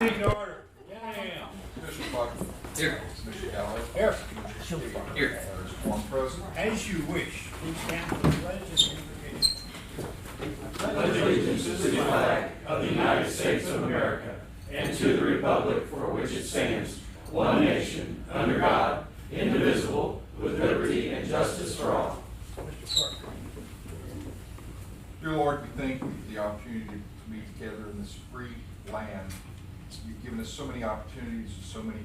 Meeting to order. 10 a.m. Commissioner Buck. Here. Commissioner Galloway. Here. Commissioner Steve. Here. There's one present. As you wish, please stand for the pledge and invocation. Pledge allegiance to the flag of the United States of America and to the republic for which it stands, one nation, under God, indivisible, with liberty and justice for all. Mr. Clerk. Dear Lord, we thank you for the opportunity to meet together in this free land. You've given us so many opportunities, so many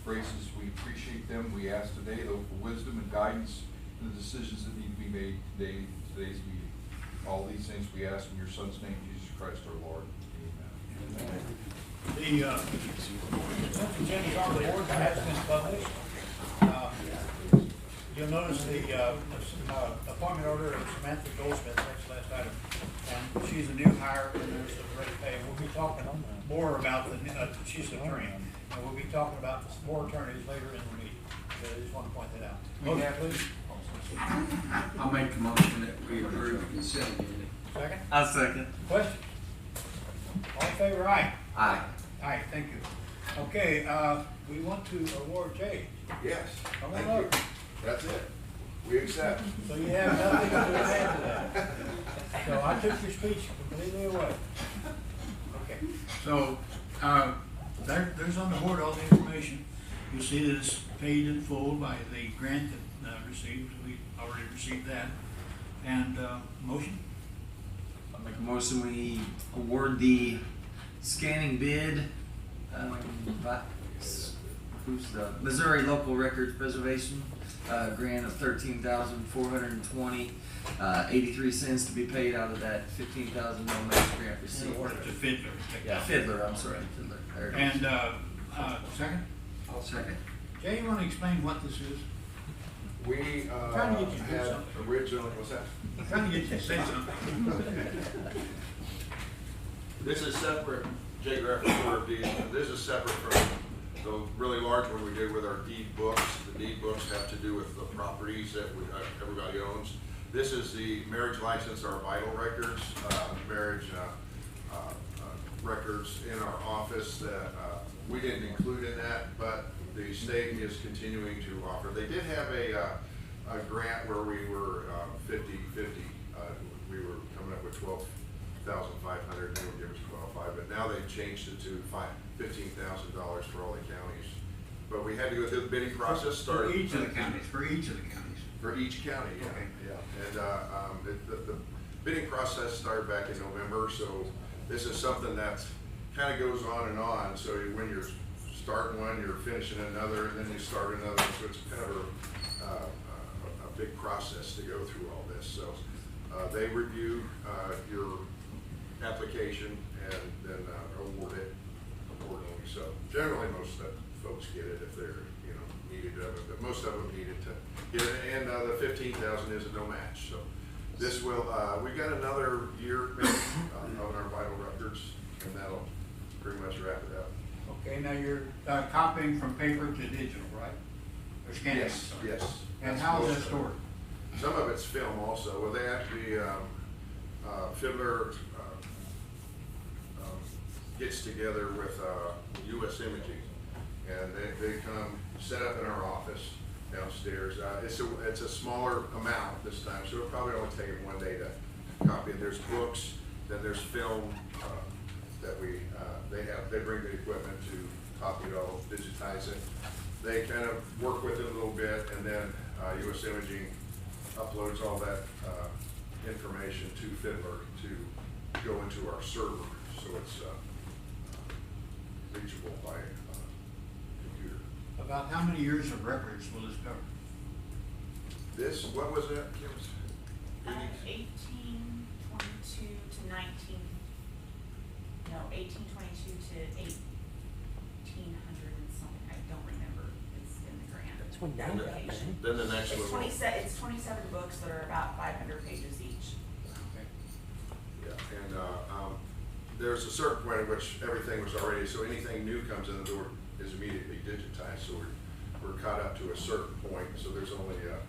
graces. We appreciate them. We ask today, though, for wisdom and guidance in the decisions that need to be made today, today's meeting. All these things we ask in your Son's name, Jesus Christ our Lord. Amen. The consent agenda is on the board, that has been published. You'll notice the appointment order of Samantha Goldsmith, that's the last item. And she's a new hire in the rate of pay. We'll be talking more about she's an attorney. And we'll be talking about more attorneys later in the meeting. I just want to point that out. Motion, please. I'll make a motion that we approve the consent agenda. Second? I'll second. Questions? All in favor, aye? Aye. Aye, thank you. Okay, we want to award Jay. Yes, Come thank on you. up. That's it. We accept. So you have nothing to add to that. So I took your speech completely away. Okay, so, there's on the board all the information. You'll see that it's paid in full by the grant that received, we already received that. And, motion? I'll make a motion we award the scanning bid, who's the Missouri Local Records Preservation, grant of $13,420, 83 cents to be paid out of that $15,000 no match grant received. Awarded to Fiddler. Yeah, Fiddler, I'm sorry, Fiddler. There it is. And, second? I'll second. Jay, you wanna explain what this is? We Trying to get you to do had something. originally, what's that? I'm trying to get you to say something. This is separate, Jay Graff, Recorder of Deeds. This is separate from the really large one we did with our deed books. The deed books have to do with the properties that everybody owns. This is the marriage license, our vital records, marriage records in our office that we didn't include in that, but the state is continuing to offer. They did have a grant where we were 50-50. We were coming up with $12,500, they would give us $12,500, but now they've changed it to $15,000 for all the counties. But we had to go through the bidding process. For each of the counties. For each county, yeah. Okay. Yeah. And the bidding process started back in November, so this is something that kind of goes on and on. So when you're starting one, you're finishing another, and then you start another. So it's kind of a big process to go through all this. So they review your application and then award it accordingly. So generally, most folks get it if they're needed of it, but most of them needed to get it. And the $15,000 is a no match. So this will we've got another year maybe on our vital records, and that'll pretty much wrap it up. Okay, now you're copying from paper to digital, right? Or scanning? Yes, sorry. yes. And how is that stored? Some of it's film also. Well, they actually, Fiddler gets together with U.S. Imaging, and they come set up in our office downstairs. It's a smaller amount this time, so it'll probably only take them one day to copy it. There's books, then there's film that they bring the equipment to copy it all, digitize it. They kind of work with it a little bit, and then U.S. Imaging uploads all that information to Fiddler to go into our server, so it's reachable by computer. About how many years of records will this cover? This, what was it? 1822 to 19. No, 1822 to 1800 and something. I don't remember. It's in the grant. Application. Then the next It's one. 27 books that are about 500 pages each. Okay. Yeah, and there's a certain point at which everything was already, so anything new comes in the door is immediately digitized. So we're caught up to a certain point. So there's only a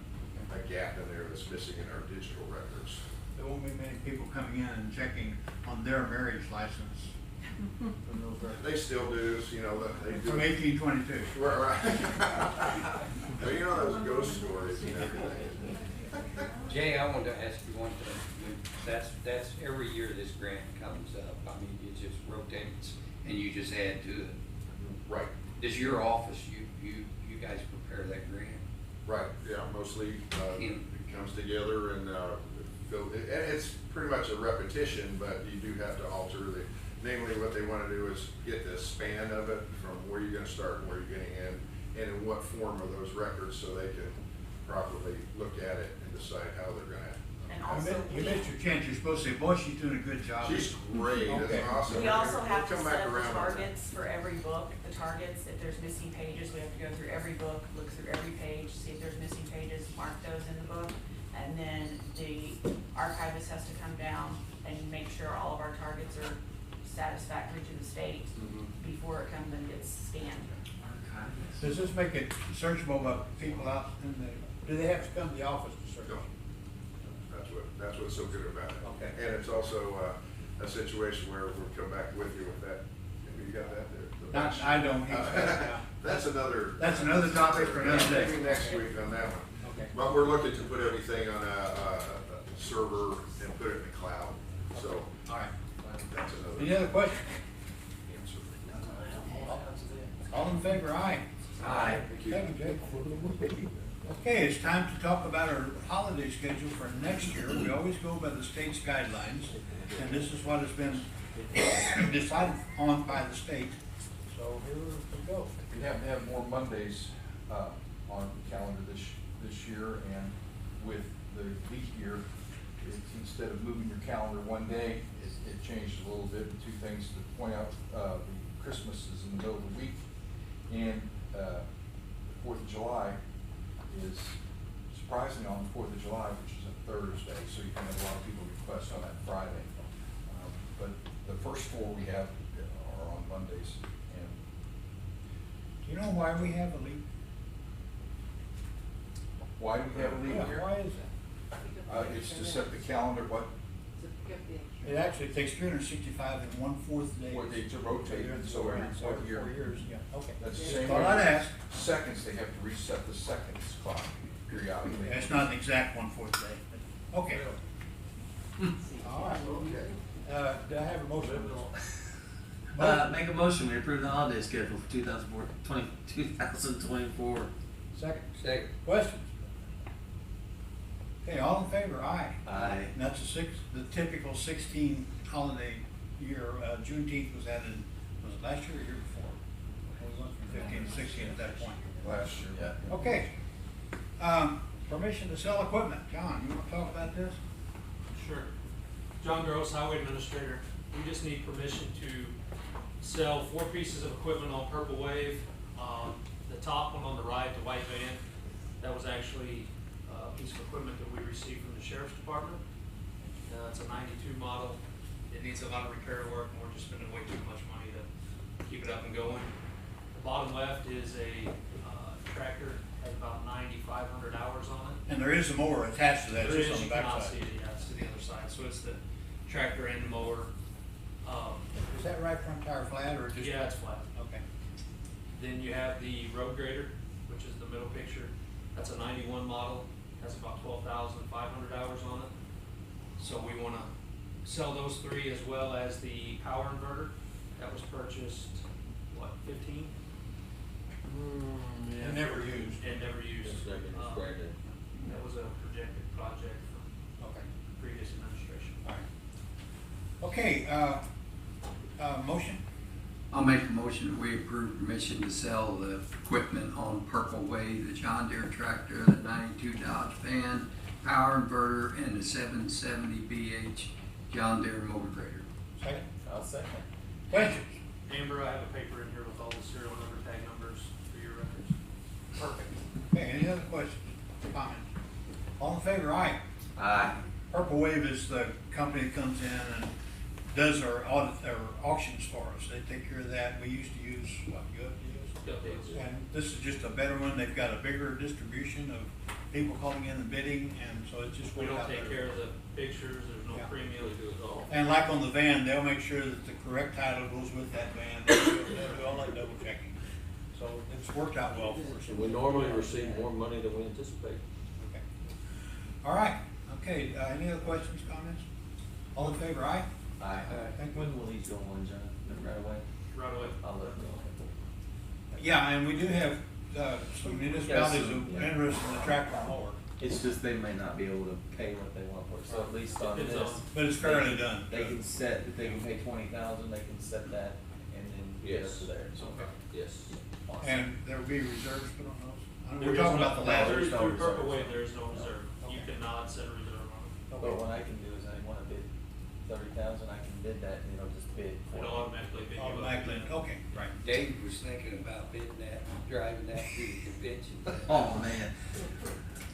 gap in there that's missing in our digital records. There won't be many people coming in and checking on their marriage license from those records. They still do, you know, they do. From 1822. Right. Well, you know those ghost stories and everything. Jay, I wanted to ask you one thing. That's every year this grant comes up. I mean, it just rotates and you just add to it. Right, Does your office, you guys prepare that grant? right, yeah, mostly, Yeah. it comes together and, it's pretty much a repetition, but you do have to alter namely what they wanna do is get the span of it from where you're gonna start and where you're getting in, and in what form are those records, so they can properly look at it and decide how they're gonna. And also, You missed your chance, you're supposed to say, boy, she's doing a good job. She's great, Okay. that's awesome. we also have to We'll come back set the around on that. targets for every book, the targets, if there's missing pages, we have to go through every book, look through every page, see if there's missing pages, mark those in the book. And then the archivist has to come down and make sure all of our targets are satisfactory to the state before it comes and gets scanned. Does this make it searchable by people out in the, do they have to come to the office to search? No. That's what's so good about it. Okay. And it's also a situation where we'll come back with you with that. You got that there? The Not, bench. I don't, That's another. That's another topic for another day. Maybe next week on that one. Okay. But we're looking to put everything on a server and put it in the cloud, so All right. that's another. Any other questions? answer. All in favor, aye. Aye. Thank you, Jay. Okay, it's time to talk about our holiday schedule for next year. We always go by the state's guidelines, and this is what has been decided on by the state. So here we go. We have to have more Mondays on the calendar this year, and with the leap year, it's, instead of moving your calendar one day, it changed a little bit. And two things to point out, the Christmas is in the middle of the week, and the 4th of July is surprisingly on the 4th of July, which is a Thursday, so you can have a lot of people request on that Friday. But the first 4 we have are on Mondays, and Do you know why we have a leap? why do we have a leap Yeah, year? why is that? It's to set the calendar, what It actually takes 365 and 1/4 days. they to rotate, so every So every 4 year. years, yeah, okay. That's the same Thought way. I'd ask. Seconds, they have to reset the seconds clock periodically. It's not an exact 1/4 day. but- Okay. All right. Okay. Do I have a motion? Make a motion, we approve the holiday schedule for 2024. Second. Second. Questions? Okay, all in favor, aye. Aye. And that's the typical 16 holiday year. Juneteenth was added, was it last year or year before? We went from 15 to 16 at that point. Last year. Yeah. Okay. Permission to sell equipment. John, you want to talk about this? Sure. John Gross, Highway Administrator. We just need permission to sell 4 pieces of equipment on Purple Wave. The top one on the right, the white van, that was actually a piece of equipment that we received from the Sheriff's Department. It's a 92 model. It needs a lot of repair work, and we're just spending way too much money to keep it up and going. The bottom left is a tractor, has about 9,500 hours on it. And there is a mower attached to that, There just is, on the you cannot backside. see it, yeah, it's to the other side, so it's the tractor and the mower. Is that right front tire flat or just? Yeah, it's flat. Okay. Then you have the road grader, which is the middle picture. That's a 91 model, has about 12,500 hours on it. So we wanna sell those 3 as well as the power inverter. That was purchased, what, 15? And never used. And never used. That was a projected project from Okay. previous administration. All right. Okay, motion? I'll make a motion that we approve permission to sell the equipment on Purple Wave, the John Deere tractor, the 92 Dodge van, power inverter, and the 770 BH John Deere motor grader. Second? I'll second. Questions? Amber, I have a paper in here with all the serial number tag numbers for your records. Perfect. Okay, any other questions, comments? All in favor, aye. Aye. Purple Wave is the company that comes in and does our auctions for us. They take care of that. We used to use, what, Updates. and this is just a better one. They've got a bigger distribution of people calling in and bidding, and so it's just. We don't worked out take better. care of the pictures, there's no Yeah. premium. We do it all. And like on the van, they'll make sure that the correct title goes with that van. They'll do all that double checking. So it's worked out well for us. We normally receive more money than we anticipate. Okay. All right, okay, any other questions, comments? All in favor, aye? I Thank you. when will these go on, John? Right away? Right away. I'll let them know. Yeah, and we do have, some municipalities Yes, who are yeah. interested in the tractor mower, It's just they may not be able to pay what they want for it, so at least on Depends this. on- but it's fairly done. They can set, if they can pay 20,000, they can set that and then get Yes. us to there, so. Okay. Yes. And Awesome. there will be reserves put on those? I know There we're is talking no- about the no, last. there's Through no Purple reserve. Wave, there is no reserve. You Okay. cannot set a reserve on it. But what I can do is I wanna bid 30,000, I can bid that and it'll just bid for It'll me. automatically bid you up. Automatically, okay, right. Dave was thinking about bidding that, driving that to the convention. Oh, man.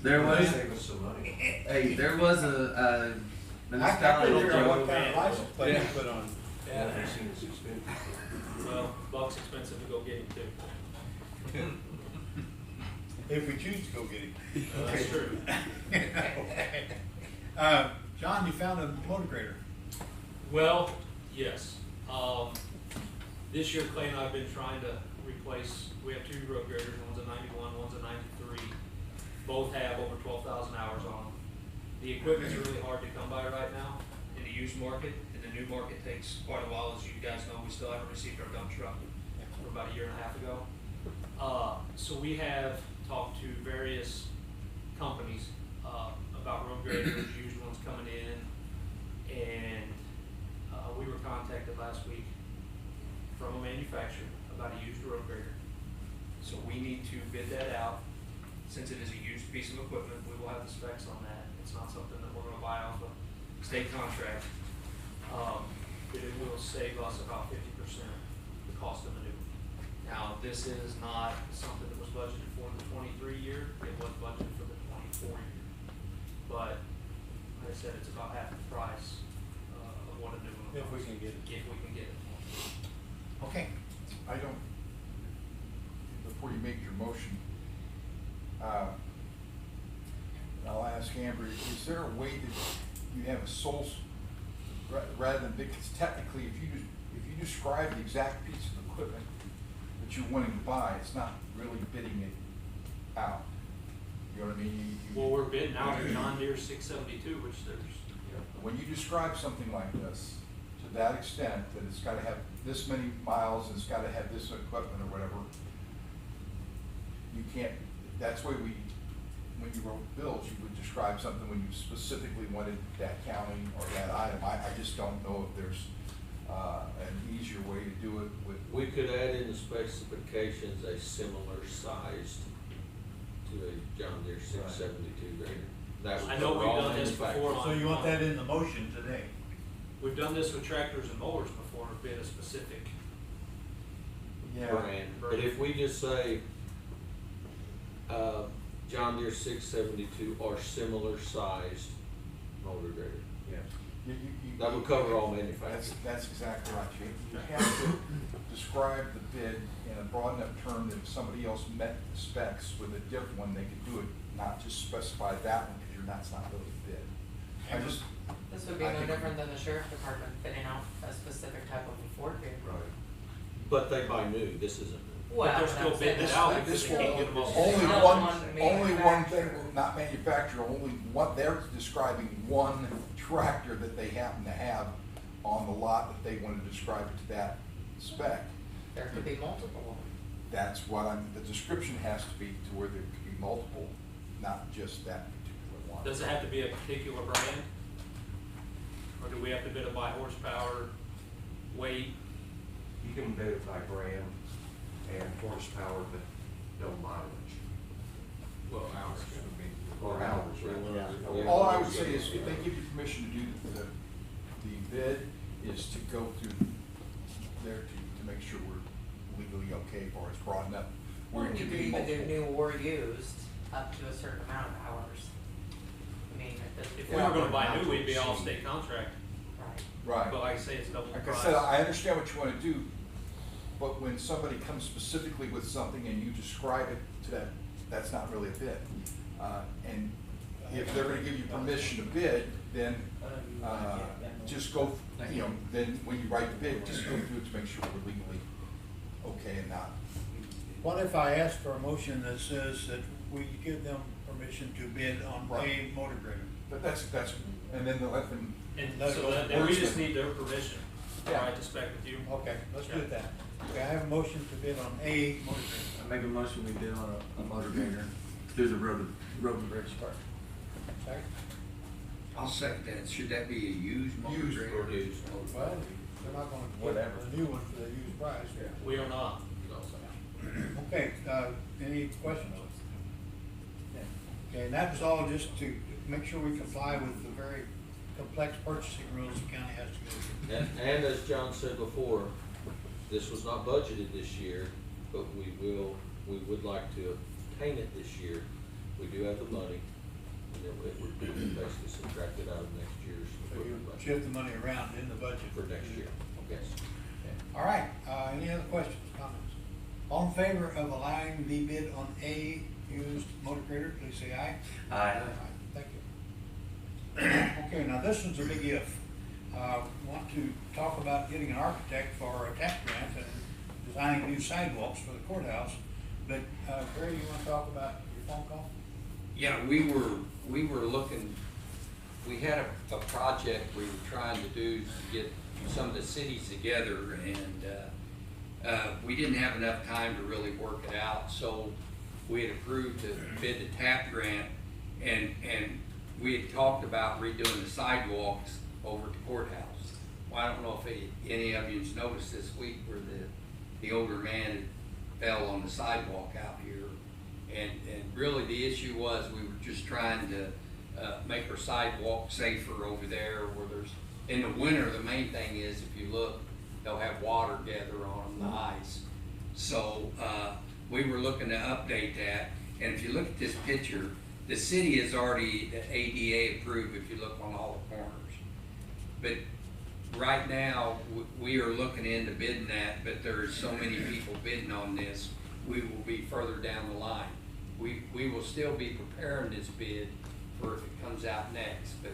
There was, Save us some money. hey, there was a I municipality couldn't figure out what that kind of license plate Yeah. you put on. Yeah. I've seen it's expensive. Well, Buck's expensive to go get him too. If we choose to go get him. That's true. John, you found a motor grader. Well, yes. This year Clay and I have been trying to replace, we have two road graders, one's a 91, one's a 93. Both have over 12,000 hours on them. The equipment's really hard to come by right now in the used market. In the new market takes quite a while, as you guys know, we still haven't received our dump truck for about a year and a half ago. So we have talked to various companies, about road graders, used ones coming in, and, we were contacted last week from a manufacturer about a used road grader. So we need to bid that out. Since it is a used piece of equipment, we will have the specs on that. It's not something that we're gonna buy off a state contract. But it will save us about 50% the cost of the new. Now, this is not something that was budgeted for the 23 year, it was budgeted for the 24 year. But, like I said, it's about half the price, of what a new one If we costs. can get it. If we can get it. Okay. I don't, before you make your motion, I'll ask Amber, is there a way that you have a sole, rather than, because technically, if you describe the exact piece of equipment that you're wanting to buy, it's not really bidding it out. You know what I mean? Well, we're bidding out a John Deere 672, which there's, When you describe something like this, to that extent, that it's gotta have this many miles, and it's gotta have this equipment or whatever, you can't, that's why when you wrote bills, you would describe something when you specifically wanted that counting or that item. I just don't know if there's, an easier way to do it with. We could add in the specifications a similar sized to a John Deere 672 grader. That would I know cover we've all done this manufacturers. before So you want that in the motion today? we've done this with tractors and mowers before, bid a specific. Brand. But if we just say, John Deere 672 or similar sized motor grader, that would cover all manufacturers. That's exactly right. You have to describe the bid in a broad enough term that if somebody else met the specs with a different one, they could do it, not just specify that one, because that's not really a bid. I just. This would be I no think- different than the sheriff department fitting out a specific type of a Ford vehicle. But they buy new, this isn't new. But they're still bidding it out because This they can't get them all. Only Still one, one only one thing, manufacturer. not manufacturer, only one, they're describing one tractor that they happen to have on the lot that they want to describe it to that spec. There could be multiple of them. That's what the description has to be to where there could be multiple, not just that particular one. Does it have to be a particular brand? Or do we have to bid it by horsepower, weight? You can bid it by brand and horsepower, but no mileage. Well, ours. Or hours, right? Yeah. All I would say is, if they give you permission to do the bid, is to go through there to make sure we're legally okay for it's broad enough. Or where it you could could be even do multiple. new or used up to a certain amount of hours. I mean, If we were gonna buy new, we'd be all state contract, right. Right. but like I say, it's double the Like price. I said, I understand what you wanna do, but when somebody comes specifically with something and you describe it to that's not really a bid. And if they're gonna give you permission to bid, then, just go, you know, then when you write the bid, just go through it to make sure we're legally okay and not. What if I ask for a motion that says that we give them permission to bid on a motor grader? But that's, and then they'll let them. And Let it so go that, to and we work. just need their permission, Yeah. right, to spec with you. Okay, let's do that. Okay, I have a motion to bid on a motor grader. I make a motion we bid on a motor grader through the road and bridge department. Second? I'll second that. Should that be a used motor Used grader? or Well, they're not gonna get Whatever. a new one for the used price. We are not. Okay, any questions? Okay, and that was all just to make sure we comply with the very complex purchasing rules the county has to go through. And as John said before, this was not budgeted this year, but we would like to obtain it this year. We do have the money, and it would be basically subtracted out of next year's So you equipment budget shift the money around in the budget. for next year. Yes. All right, any other questions, comments? All in favor of allowing the bid on a used motor grader, please say aye. Aye. Thank you. Okay, now this one's a big if. Want to talk about getting an architect for a TAP grant and designing new sidewalks for the courthouse. But, Gary, you want to talk about your phone call? Yeah, we were looking, we had a project we were trying to do to get some of the cities together, and we didn't have enough time to really work it out, so we had approved to bid the TAP grant, and we had talked about redoing the sidewalks over at the courthouse. Well, I don't know if any of you's noticed this week where the older man fell on the sidewalk out here. And really the issue was we were just trying to make our sidewalk safer over there where there's, in the winter, the main thing is if you look, they'll have water gather on them, the ice. So we were looking to update that. And if you look at this picture, the city is already ADA approved if you look on all the corners. But right now, we are looking into bidding that, but there's so many people bidding on this, we will be further down the line. We will still be preparing this bid for if it comes out next, but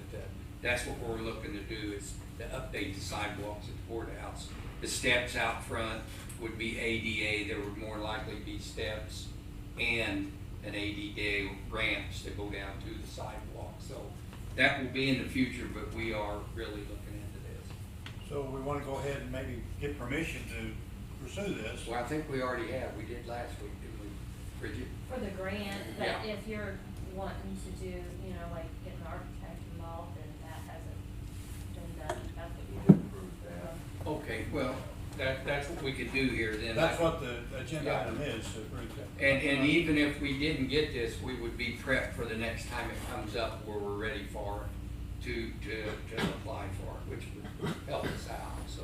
that's what we're looking to do, is to update the sidewalks at the courthouse. The steps out front would be ADA, there would more likely be steps and an ADA ramps that go down to the sidewalk. So that will be in the future, but we are really looking into this. So we want to go ahead and maybe get permission to pursue this. Well, I think we already have, we did last week, didn't we, Bridget? For the grant, but Yeah. if you're wanting to do, you know, like get an architect involved, and that hasn't been done, that's what you do. Okay, well, that's what we could do here then. That's what the agenda Yeah. item is. So And even if we didn't get this, we would be prepped for the next time it comes up where we're ready for it, to apply for it, which would help us out, so.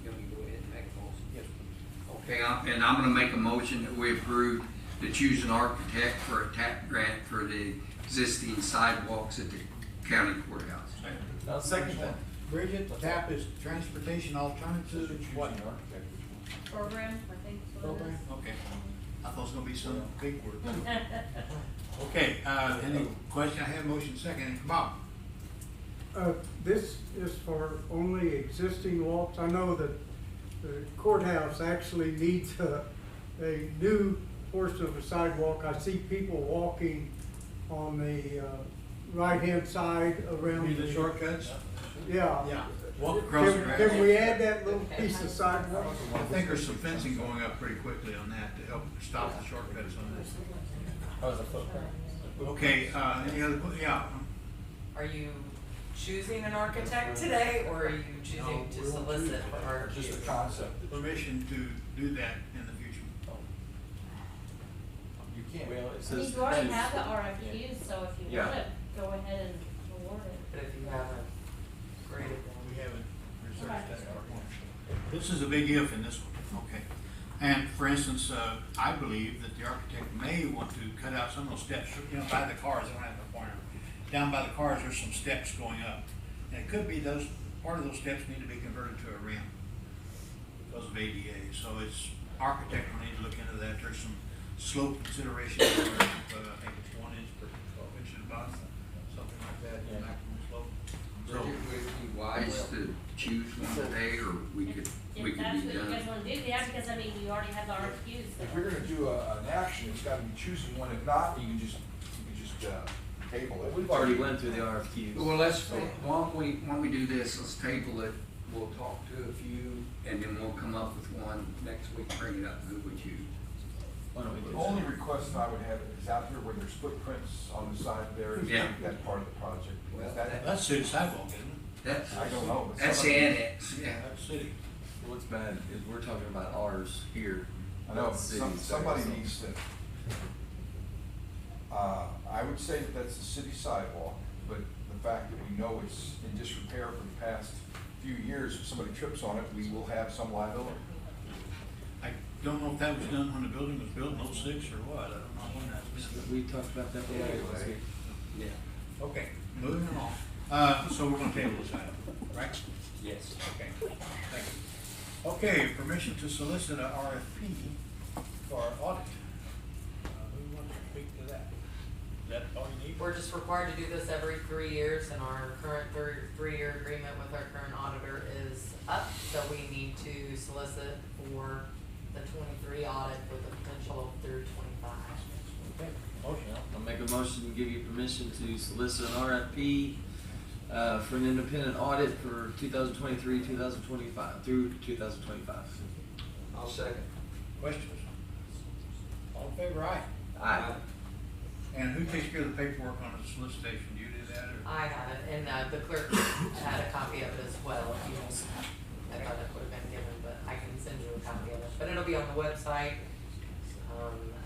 Can we go ahead and make a motion? Yes, please. Okay, and I'm gonna make a motion that we approve to choose an architect for a TAP grant for the existing sidewalks at the county courthouse. I'll second that. Bridget, TAP is Transportation Alternatives, what? Program, I think is what it Program? is. Okay. I thought it was gonna be some big word. Okay, any question? I have motion second. Bob? This is for only existing walks. I know that the courthouse actually needs a new portion of the sidewalk. I see people walking on the right-hand side around Need the shortcuts? Yeah. Yeah. Walk across the grass. Can we add that little piece of sidewalk? I think there's some fencing going up pretty quickly on that to help stop the shortcuts on this. Oh, the footprint. Okay, any other, yeah. Are you choosing an architect today, or are you choosing to solicit for RFQs? Just the concept. Permission to do that in the future. You can't. Well, it I mean, says. you already have the RFQs, so if you Yeah. wanna go ahead and award it. But if you haven't graded them. We haven't researched that part. This is a big if in this one, okay. And for instance, I believe that the architect may want to cut out some of those steps, you know, by the cars, they don't have to point them. Down by the cars, there's some steps going up. And it could be part of those steps need to be converted to a ramp because of ADA. So it's, architect will need to look into that. There's some slope considerations, but I think it's 1 inch per 12 inches bottom. something like that, the maximum slope. So, Bridget, would it be Wise wise? to choose one today, or we could If be that's what you guys done. wanna do, yeah, because I mean, you already have the RFQs. If you're gonna do an action, it's gotta be choosing one. If not, you can just table it. We've already went through the RFQs. Well, why don't we do this, let's table it, we'll talk to a few, and then we'll come up with one next week, bring it up, who would choose? Why don't we do The that? only request I would have is out here where there's footprints on the side there, is Yeah. that part of the project. Is that, that's city sidewalk, isn't it? That's, I don't know. but that's the somebody- annex, yeah. That's city. What's bad is we're talking about ours here. I know, not cities, somebody so- needs to, I would say that that's the city sidewalk, but the fact that we know it's in disrepair for the past few years, if somebody trips on it, we will have some liability. I don't know if that was done when the building was built in '06 or what, I don't know when that was. We talked about that before. Yeah. Okay, moving along. So we're gonna table this item, right? Yes. Okay, thank you. Okay, permission to solicit a RFP for our audit. Who wants to speak to that? Is that all you need? We're just required to do this every 3 years, and our current three-year agreement with our current auditor is up, so we need to solicit for the 23 audit with a potential through 25. Okay, motion. I'll make a motion to give you permission to solicit an RFP for an independent audit for 2023, 2025, through 2025. I'll second. Questions? All in favor, aye? Aye. And who takes care of the paperwork on the solicitation? Do you do that, or? I have it, and the clerk had a copy of it as well, if you just, I thought that would have been given, but I can send you a copy of it. But it'll be on the website,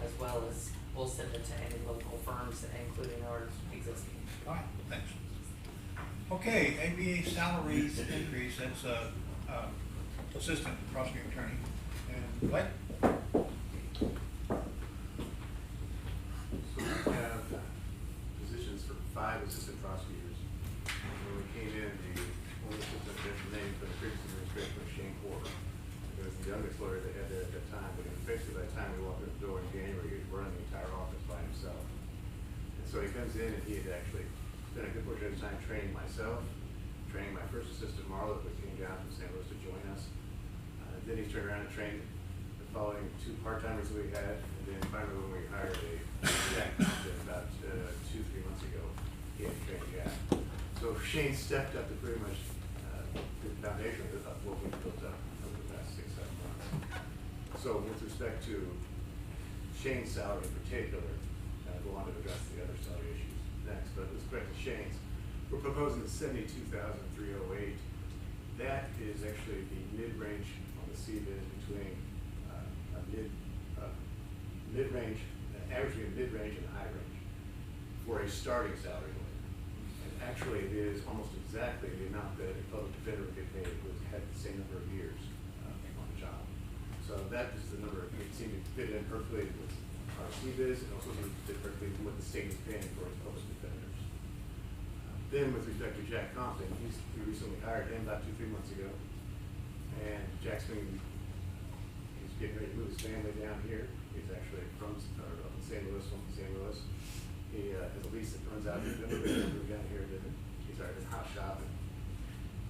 as well as we'll send it to any local firms, including our existing. All right, thanks. Okay, ABA salaries increase, that's, assistant prosecuting attorney. And what? So we have positions for 5 assistant prosecutors. When we came in, the only assistant name for the previous administration was Shane Porter. It was the youngest lawyer they had there at that time, but basically by the time we walked in the door in January, he was running the entire office by himself. And so he comes in and he had actually spent a good portion of his time training myself, training my first assistant Marla, who came down from St. Louis to join us. Then he turned around and trained the following 2 part-timers that we had, and then finally when we hired a Jack Compton about 2-3 months ago, he had trained Jack. So Shane stepped up to pretty much the foundation of what we built up over the past 6-7 months. So with respect to Shane's salary in particular, go on to address the other salary issues next, but with respect to Shane's, we're proposing the $72,308. That is actually the mid-range on the CBIZ between a mid-range, averaging a mid-range and a high range for a starting salary lawyer. And actually, it is almost exactly the amount that a public defender would get paid who had the same number of years on the job. So that is the number, it seemed to fit in perfectly with our CBIZ, and also fit perfectly with what the state is paying for its public defenders. Then with respect to Jack Compton, we recently hired him about 2-3 months ago. And Jack's he's getting ready to move his family down here. He's actually from St. Louis, He has a lease that runs out here, he's going to move down here, he started his house shop. And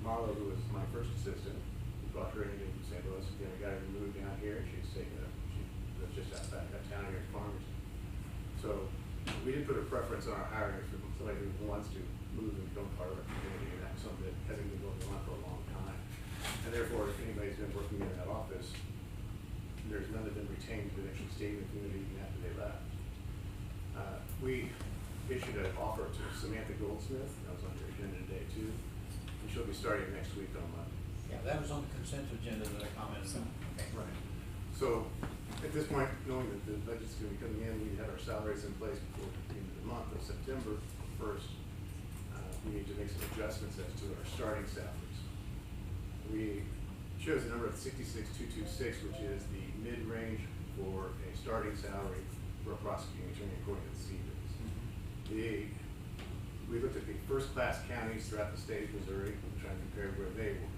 Marlo, who was my first assistant, we brought her in from St. Louis, again, we got her to move down here, she lives just outside that town here in Farmers. So we didn't put a preference on our hiring for somebody who wants to move and become part of our community, and that's something that hasn't been going on for a long time. And therefore, if anybody's been working in that office, there's none that have been retained to actually stay in the community even after they left. We issued an offer to Samantha Goldsmith, that was on your agenda today too, and she'll be starting next week on Monday. Yeah, that was on the consent agenda that I commented on. Okay. Right. So, at this point, knowing that the budget's gonna be coming in, we had our salaries in place before the end of the month of September 1st. We need to make some adjustments as to our starting salaries. We chose the number of 66,226, which is the mid-range for a starting salary for a prosecuting attorney according to the CBIZ. We looked at the first-class counties throughout the state of Missouri and tried to compare where they were.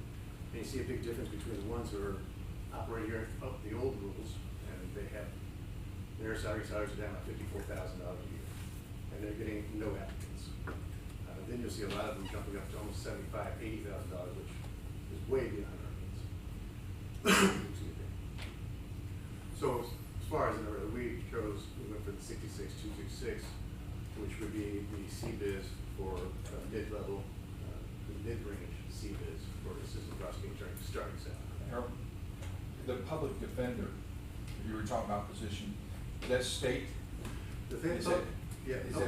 And you see a big difference between the ones who are operating here up the old rules, and they have their salaries are down by $54,000 a year, and they're getting no applicants. Then you'll see a lot of them jumping up to almost $75,000, $80,000, which is way beyond our means. Excuse me. So as far as the number, we went for the 66,266, which would be the CBIZ for mid-level, the mid-range CBIZ for assistant prosecuting attorney starting salary. The public defender, you were talking about position, is that state? The thing Is about- it, yeah, is no.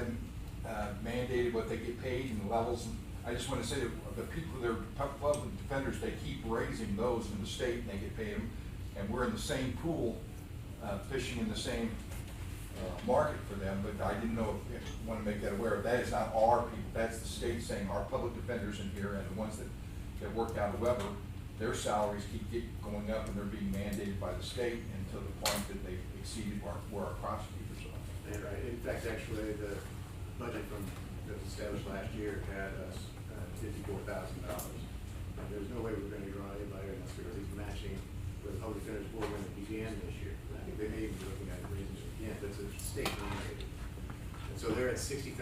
that mandated what they get paid and the levels? I just want to say that the people that are public defenders, they keep raising those in the state and they get paid them. And we're in the same pool, fishing in the same market for them, but I didn't know if you want to make that aware. That is not our people, that's the state saying our public defenders in here and the ones that work out of Weber, their salaries keep going up and they're being mandated by the state until the point that they've exceeded where our prosecutors are. And right, in fact, actually, the budget that was established last year had us $54,000. And there's no way we're gonna draw anybody unless we were at least matching with the public defender's board when it began this year. And I think they may even be looking at raising it again, but it's a state mandated. And so they're at 60,000,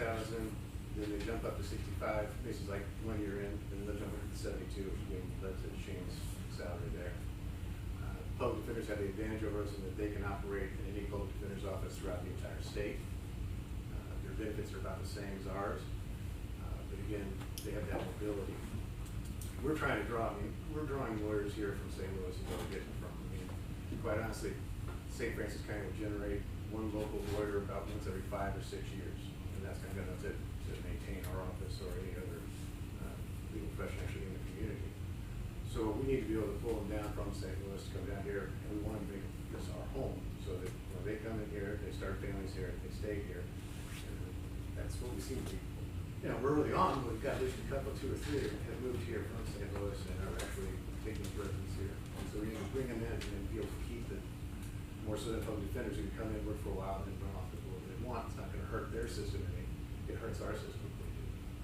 then they jump up to 65, this is like 1 year in, and then they'll jump up to 72, which again, led to Shane's salary there. Public defenders have the advantage over us in that they can operate in any public defender's office throughout the entire state. Their benefits are about the same as ours, but again, they have that mobility. We're trying to draw, we're drawing lawyers here from St. Louis and where we're getting from. Quite honestly, St. Francis County will generate one local lawyer about once every 5 or 6 years, and that's kind of enough to maintain our office or any other legal profession actually in the community. So we need to be able to pull them down from St. Louis to come down here, and we want to make this our home, so that when they come in here, they start families here, they stay here. And that's what we seem to be. You know, early on, we've got at least a couple, 2 or 3 that have moved here from St. Louis and are actually taking residence here. And so we need to bring them in and then be able to keep it, more so than public defenders who can come in, work for a while, and then run off the board they want. It's not going to hurt their system any. It hurts our system.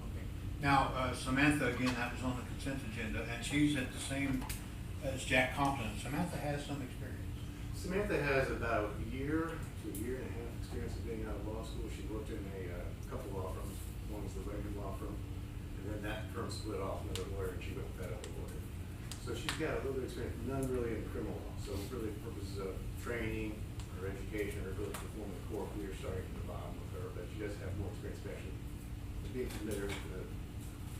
Okay. Now, Samantha, again, that was on the consent agenda, and she's at the same as Jack Compton. Samantha has some experience. Samantha has about a year to a year and a half experience of being out of law school. She worked in a couple law firms. One was the Wegman Law Firm, and then that firm split off another lawyer, and she went with that other lawyer. So she's got a little bit of experience, none really in criminal law. So really for purposes of training or education or ability to perform in court, we are starting from the bottom with her, but she does have more experience actually being familiar with the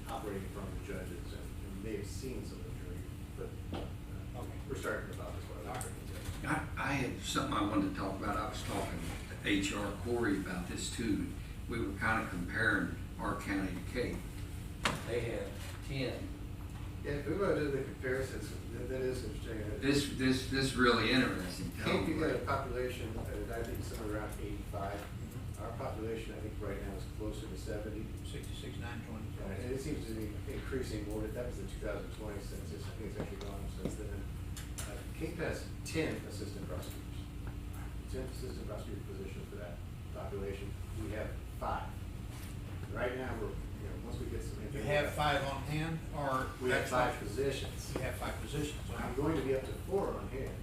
operating in front of the judges and may have seen some of the jury, but we're starting from the bottom as well. I had something I wanted to talk about. I was talking to HR Corey about this too. We were kind of comparing our county to Cape. They have 10. Yeah, if we want to do the comparisons, that is interesting. This really interesting. Cape, you got a population, I think somewhere around 85. Our population, I think right now is closer to 70. 66,920. Right, and it seems to be increasing more. That was the 2020 census. I think it's actually gone up since then. Cape has 10 assistant prosecutors. 10 assistant prosecutor positions for that population. We have 5. Right now, once we get some. You have 5 on hand, or? We have 5 positions. You have 5 positions. I'm going to be up to 4 on hand,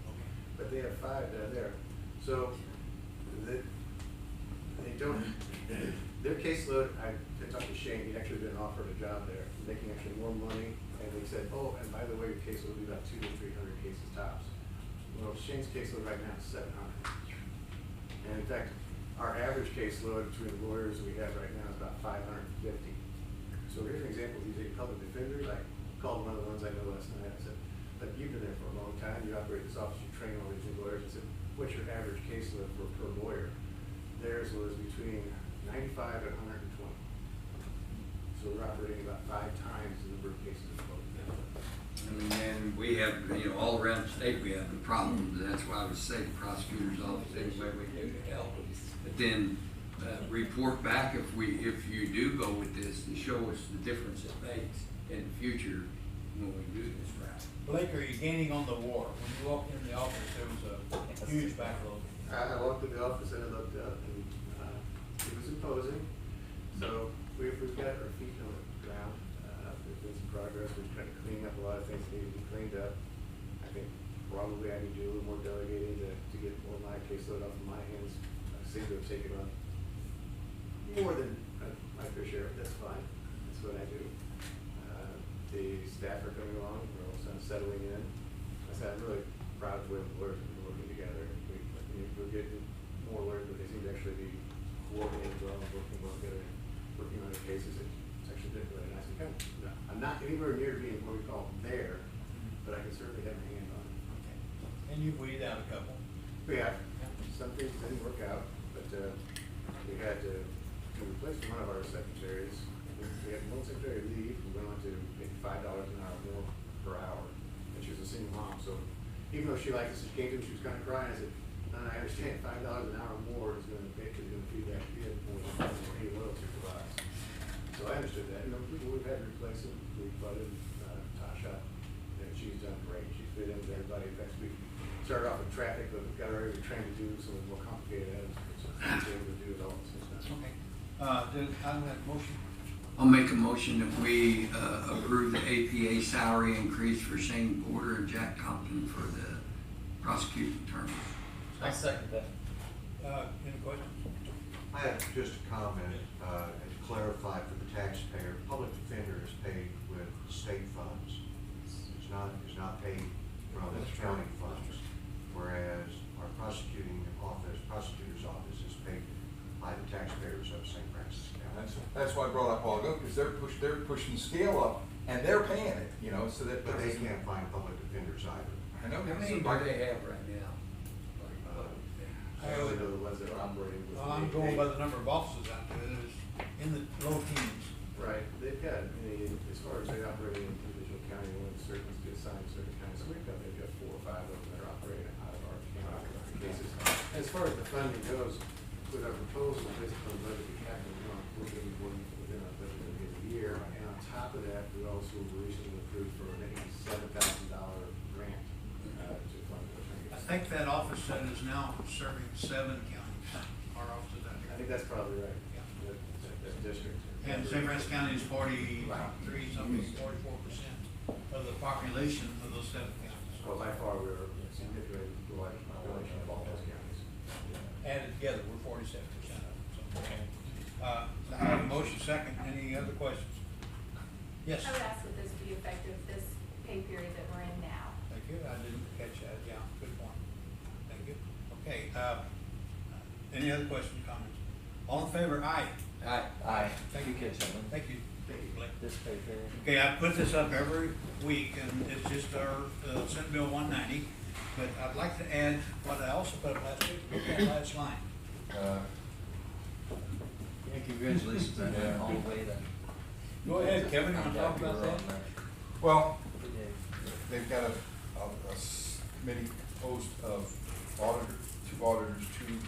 but they have 5 that are there. So they don't, their caseload, I talked to Shane, he'd actually been offered a job there, making actually more money, and they said, oh, and by the way, your caseload will be about 200 to 300 cases tops. Well, Shane's caseload right now is 700. And in fact, our average caseload between the lawyers we have right now is about 550. So here's an example of using public defenders. I called one of the ones I know last night. I said, but you've been there for a long time. You operate this office, you train all these new lawyers. I said, what's your average caseload per lawyer? Theirs was between 95 and 120. So we're operating about 5 times the number of cases of public defenders. And we have, all around the state, we have the problems. That's why I would say the prosecutor's office, anyway we do to help. But then report back if you do go with this to show us the difference it makes in the future when we do this route. Blake, are you gaining on the war? When you walked in the office, there was a huge backlog. I walked in the office and I looked up, and it was imposing. So we've got our feet on the ground. There's been some progress. We're trying to clean up a lot of things that need to be cleaned up. I think probably I need to do a little more delegating to get more of my caseload off of my hands. I seem to have taken on more than my fair share. That's fine. That's That's what I do. The staff are coming along, we're all kind of settling in. I said, I'm really proud of the way the lawyers have been working together. We're getting more lawyers, but they seem to actually be coordinating well and working well together, working on the cases. It's actually been really nice. I'm not anywhere near being what we call there, but I can certainly have a hand on it. Okay. And you've weeded out a couple. We have. Some things didn't work out, but we had to replace one of our secretaries. We had one secretary leave, we went on to make $5 an hour more per hour, and she was a single mom, so even though she liked us, she came to me, she was kind of crying. I said, no, I understand, $5 an hour more is going to feed that kid more than any loyalty to us. So I understood that. You know, we've had to replace it. We flooded Tasha, and she's done great. She's fit in with everybody. In fact, we started off with traffic, but we've got her already trained to do some of the more complicated items. So she's able to do it all. Okay. Do I have a motion? I'll make a motion that we approve the APA salary increase for Shane Porter and Jack Compton for the prosecuting attorney. I second that. Any questions? I have just a comment, and to clarify for the taxpayer, public defender is paid with state funds. It's not paid from county funds, whereas our prosecutor's office is paid by the taxpayers of St. Francis County. That's why I brought up all ago, because they're pushing the scale up, and they're paying it, you know, so that. But they can't find public defenders either. I know. How many do they have right now? I only know the ones that are operating with. Well, I'm going by the number of offices out there, there's in the low teens. Right, they've got, as far as they operate in individual county, when certain get assigned to certain counties, so we've got 4 or 5 of them that are operating out of our county cases. As far as the funding goes, with our proposal, based on the budget we have, we're going to be working within our budget at the end of the year. And on top of that, we also recently approved for an $87,000 grant to fund the attorney. I think that office set is now serving 7 counties, our offices out here. I think that's probably right. Yeah. That district. And St. Francis County is 43 something, 44% of the population of those 7 counties. Well, by far, we're significantly larger population of all those counties. Added together, we're 47% of it. So, I have a motion second. Any other questions? Yes. I would ask that this be effective this pay period that we're in now. Thank you. I didn't catch that. Yeah, good point. Thank you. Okay. Any other questions, comments? All in favor? Aye. Aye. Thank you, Kid Chairman. Thank you. Thank you, Blake. This pay period. Okay, I put this up every week, and it's just our Senate Bill 190. But I'd like to add what I also put up last week. Look at that last line. Yeah, congratulations on that, all the way then. Go ahead, Kevin. You want to talk about that? Well, they've got a committee composed of 2 auditors, 2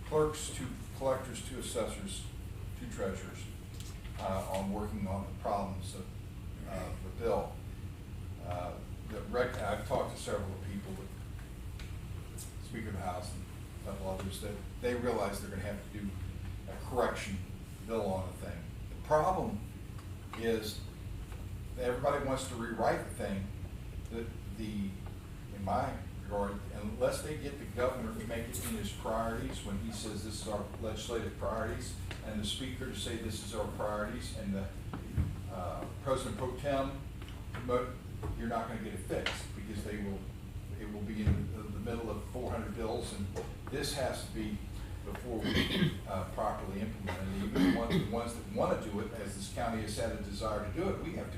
clerks, 2 collectors, 2 assessors, 2 treasurers, on working on the problems of the bill. I've talked to several people, with Speaker of the House and a couple others, that they realize they're going to have to do a correction bill on the thing. The problem is that everybody wants to rewrite the thing, in my regard, unless they get the governor to make it in his priorities when he says this is our legislative priorities, and the speaker to say this is our priorities, and the President Pro Tem, you're not going to get it fixed, because it will be in the middle of 400 bills, and this has to be before we properly implement it. Even the ones that want to do it, as this county has had a desire to do it, we have to.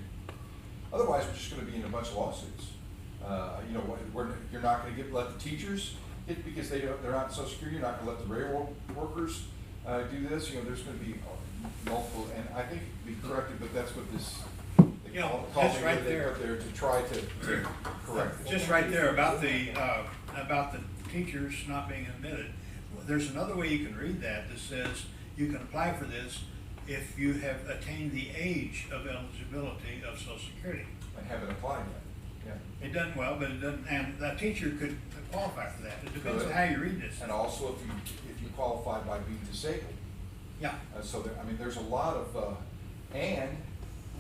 Otherwise, we're just going to be in a bunch of lawsuits. You're not going to let the teachers get, because they're not in Social Security. You're not going to let the railroad workers do this. There's going to be multiple, and I think it can be corrected, but that's what this. Just right there to try to correct it. Just right there about the teachers not being admitted. There's another way you can read that says you can apply for this if you have attained the age of eligibility of Social Security. And haven't applied yet. Yeah. It doesn't well, but it doesn't. And that teacher could qualify for that. It depends on how you read this. And also, if you qualify by being disabled. Yeah. There's a lot of and.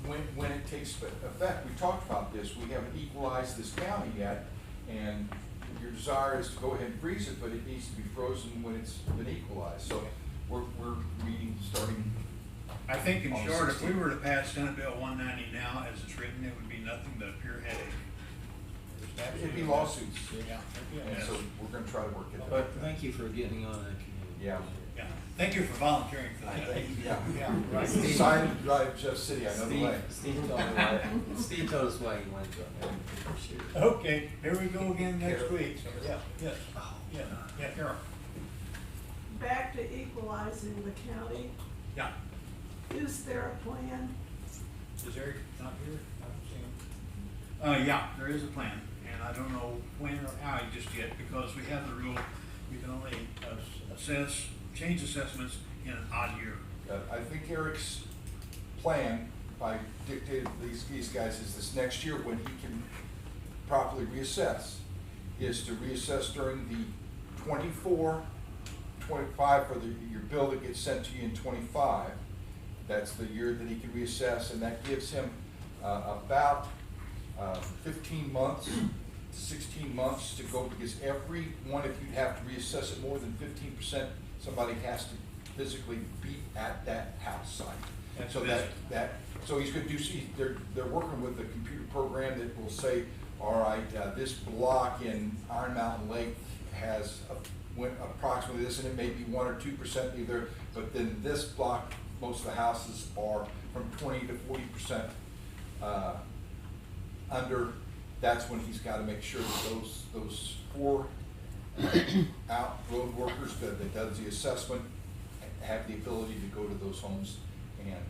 When it takes effect, we talked about this, we haven't equalized this county yet, and your desire is to go ahead and freeze it, but it needs to be frozen when it's been equalized. So we're meeting starting I think in On the short, if we 16th. were to pass Senate Bill 190 now as it's written, it would be nothing but a pure headache. It'd be lawsuits. Yeah. And so we're gonna try to work it out. But thank you for getting on that committee. Yeah. Yeah. Thank you for volunteering for that. Yeah. Yeah, right. Signed by Jeff City, I know the way. Steve told me why, Steve told us why he went to it. Okay, here we go again next Carol. week. Yeah, yes, yeah, Carol. Back to equalizing the county, Yeah. is there a plan? Is Eric not here? I haven't seen him. Yeah, there is a plan, and I don't know when or how just yet, because we have the rule, you can only change assessments in an odd year. I think Eric's plan, by dictated to these guys, is this next year when he can properly reassess, is to reassess during the 24, 25, for your bill that gets sent to you in 25. That's the year that he can reassess, and that gives him about 15 months, 16 months to go, because every one, if you have to reassess it more than 15%, somebody has to physically be at that house site. And so so he's going to do, they're working with a computer program that will say, all right, this block in Iron Mountain Lake has approximately this, and it may be 1 or 2% either, but then this block, most of the houses are from 20 to 40% under. That's when he's got to make sure that those 4 out road workers that does the assessment have the ability to go to those homes and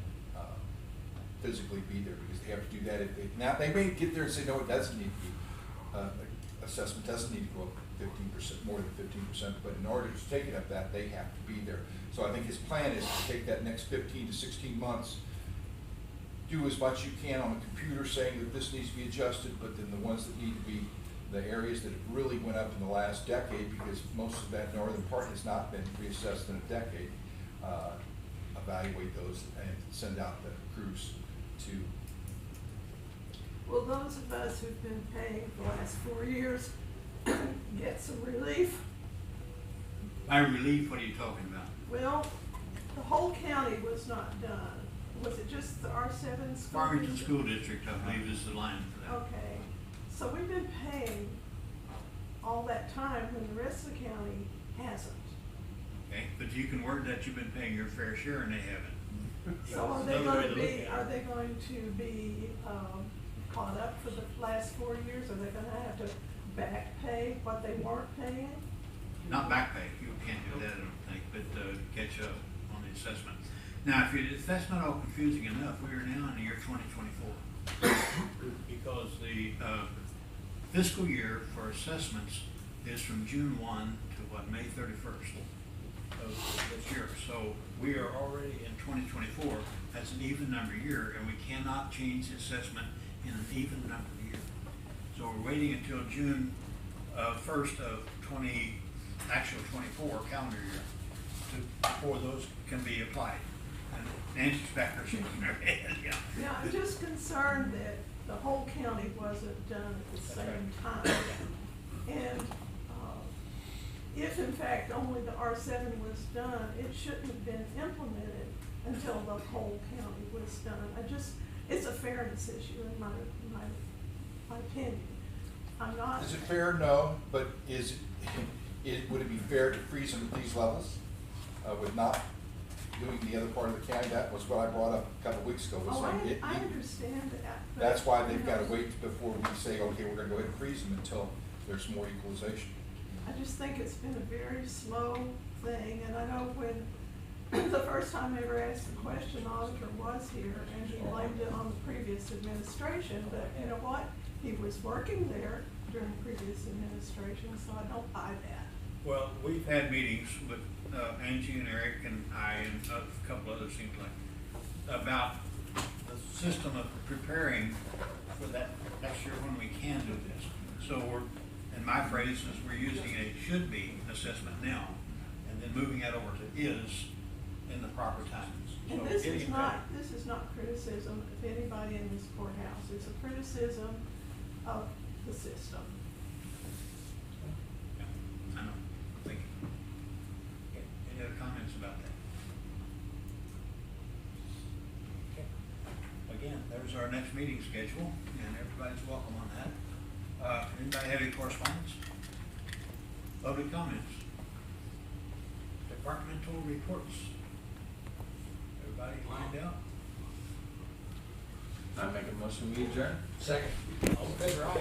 physically be there, because they have to do that. Now they may get there and say, no, it doesn't need to be, assessment doesn't need to go up 15%, more than 15%, but in order to take it up that, they have to be there. So I think his plan is to take that next 15 to 16 months, do as much you can on the computer saying that this needs to be adjusted, but then the ones that need to be the areas that really went up in the last decade, because most of that northern part has not been reassessed in a decade, evaluate those and send out the crews to. Will those of us who've been paying for the last 4 years get some relief? By relief, what are you talking about? Well, the whole county was not done. Was it just the R7 school? Farmington School District, I believe, is the line for that. Okay, so we've been paying all that time when the rest of the county hasn't. Okay, but you can word that you've been paying your fair share and they haven't. So are they going to be caught up for the last 4 years? Are they gonna have to back pay what they weren't paying? Not back pay, you can't do that, I don't think, but catch up on the assessment. Now, if that's not all confusing enough, we are now in the year 2024. Because the fiscal year for assessments is from June 1 to May 31st of this year. So we are already in 2024. That's an even number year, and we cannot change the assessment in an even number year. So we're waiting until June 1st of 24 calendar year before those can be applied. And Nancy's back there shaking her head, yeah. Yeah, I'm just concerned that the whole county wasn't done at the same time. And if in fact only the R7 was done, it shouldn't have been implemented until the whole county was done. It's a fairness issue in my opinion. I'm not. Is it fair? No, but would it be fair to freeze them at these levels with not doing the other part of the county? That was what I brought up a couple of weeks ago. I understand that. That's why they've got to wait before we say, okay, we're going to go ahead and freeze them until there's more equalization. I just think it's been a very slow thing, and I know when the first time I ever asked the question, the auditor was here, and he blamed it on the previous administration, but you know what? He was working there during previous administration, so I don't buy that. Well, we've had meetings with Angie and Eric and I and a couple others, seems like, about the system of preparing for that next year when we can do this. So in my phrase is we're using a should be assessment now and then moving that over to is in the proper times. And this is not criticism of anybody in this courthouse. It's a criticism of the system. Yeah, I know. Thank you. Any other comments about that? our next meeting schedule, and everybody's welcome on that. Anybody have any correspondence? Public comments? Departmental reports? Everybody lined up? I make a motion, we adjourn. Second. All in favor, aye?